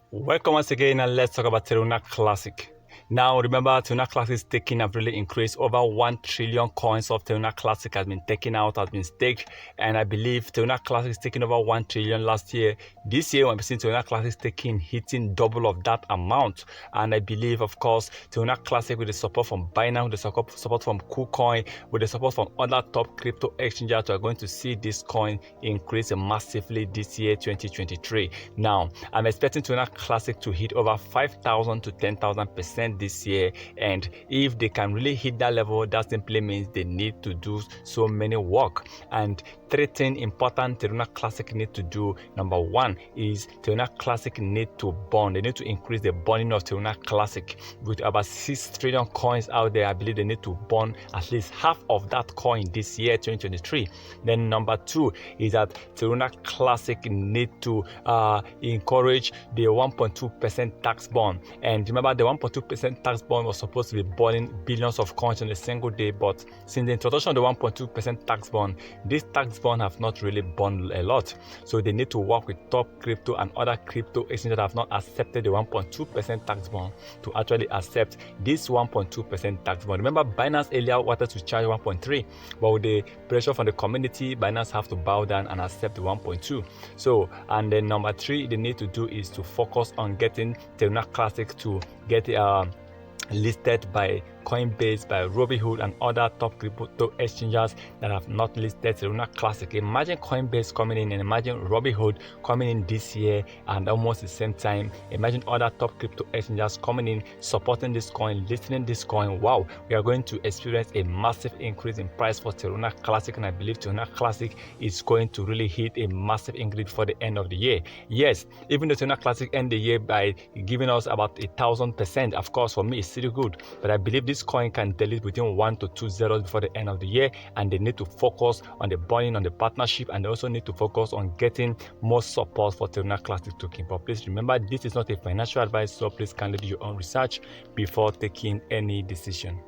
Welcome once again, and let's talk about Terra Classic. Now, remember, Terra Classic's staking have really increased. Over 1 trillion coins of Terra Classic has been taken out, has been staked, and I believe Terra Classic is taking over 1 trillion last year. This year, we've seen Terra Classic staking hitting double of that amount, and I believe, of course, Terra Classic with the support from Binance, with the support from Kucoin, with the support from other top crypto exchanges, are going to see this coin increase massively this year, 2023. Now, I'm expecting Terra Classic to hit over 5,000 to 10,000% this year, and if they can really hit that level, that simply means they need to do so many work. And 3 things important Terra Classic need to do. Number 1 is Terra Classic need to bond. They need to increase the bonding of Terra Classic. With about 6 trillion coins out there, I believe they need to bond at least half of that coin this year, 2023. Then number 2 is that Terra Classic need to encourage the 1.2% tax bond. And remember, the 1.2% tax bond was supposed to be bonding billions of coins in a single day, but since the introduction of the 1.2% tax bond, this tax bond have not really bonded a lot. So they need to work with top crypto and other crypto exchanges that have not accepted the 1.2% tax bond to actually accept this 1.2% tax bond. Remember, Binance earlier wanted to charge 1.3, but with the pressure from the community, Binance have to bow down and accept the 1.2. So, and then number 3 they need to do is to focus on getting Terra Classic to get listed by Coinbase, by Robinhood, and other top crypto exchanges that have not listed Terra Classic. Imagine Coinbase coming in, and imagine Robinhood coming in this year, and almost the same time, imagine other top crypto exchanges coming in, supporting this coin, listing this coin. Wow, we are going to experience a massive increase in price for Terra Classic, and I believe Terra Classic is going to really hit a massive increase before the end of the year. Yes, even though Terra Classic end the year by giving us about 1,000%, of course, for me it's still good, but I believe this coin can delete within 1 to 2 zeros before the end of the year, and they need to focus on the bonding, on the partnership, and they also need to focus on getting more support for Terra Classic token. But please remember, this is not a financial advice, so please kindly do your own research before taking any decision.